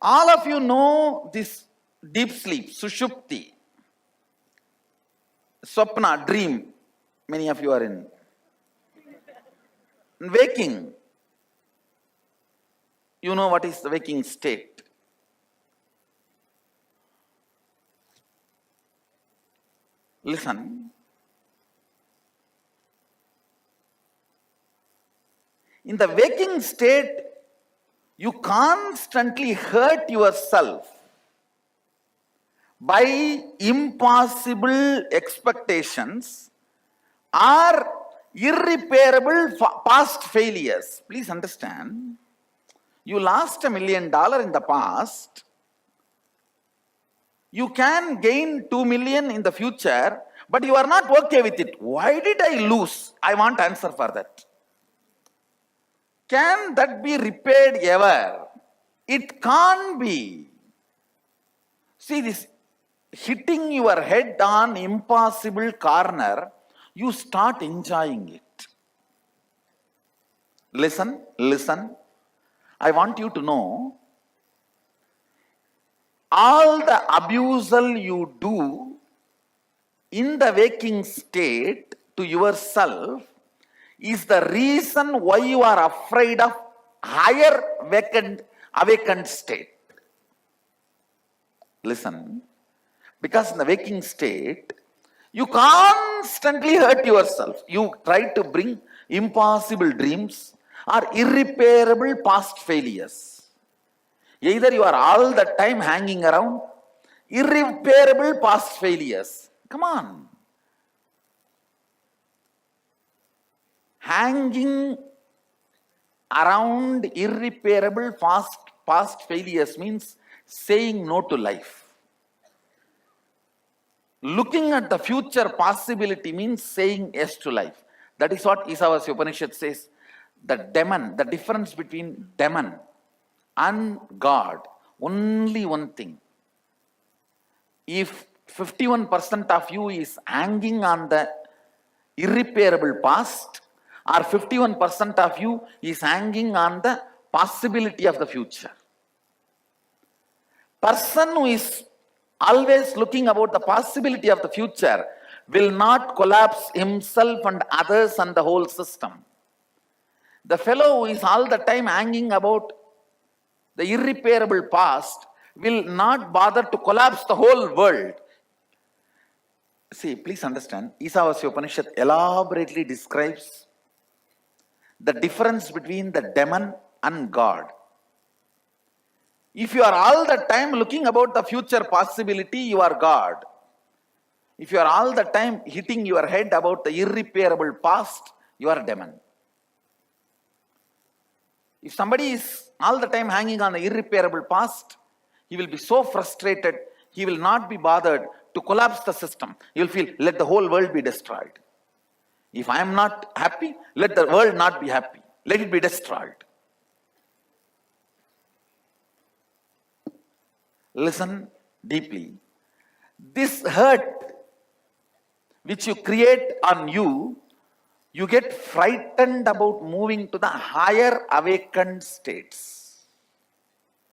All of you know this deep sleep, Sushupti, Swapna, dream. Many of you are in. Waking. You know what is the waking state. Listen. In the waking state, you constantly hurt yourself by impossible expectations or irreparable past failures. Please understand, you lost $1 million in the past. You can gain 2 million in the future, but you are not okay with it. Why did I lose? I want answer for that. Can that be repaired ever? It can't be. See, this hitting your head on impossible corner, you start enjoying it. Listen. I want you to know, all the abusal you do in the waking state to yourself is the reason why you are afraid of higher awakened state. Listen, because in the waking state, you constantly hurt yourself. You try to bring impossible dreams or irreparable past failures. Either you are all the time hanging around irreparable past failures. Come on. Hanging around irreparable past failures means saying no to life. Looking at the future possibility means saying yes to life. That is what Isavasya Upanishad says. The difference between demon and God, only one thing. If 51% of you is hanging on the irreparable past, or 51% of you is hanging on the possibility of the future. Person who is always looking about the possibility of the future will not collapse himself and others and the whole system. The fellow who is all the time hanging about the irreparable past will not bother to collapse the whole world. See, please understand, Isavasya Upanishad elaborately describes the difference between the demon and God. If you are all the time looking about the future possibility, you are God. If you are all the time hitting your head about the irreparable past, you are demon. If somebody is all the time hanging on the irreparable past, he will be so frustrated, he will not be bothered to collapse the system. He will feel, let the whole world be destroyed. If I am not happy, let the world not be happy. Let it be destroyed. Listen deeply. This hurt which you create on you, you get frightened about moving to the higher awakened states.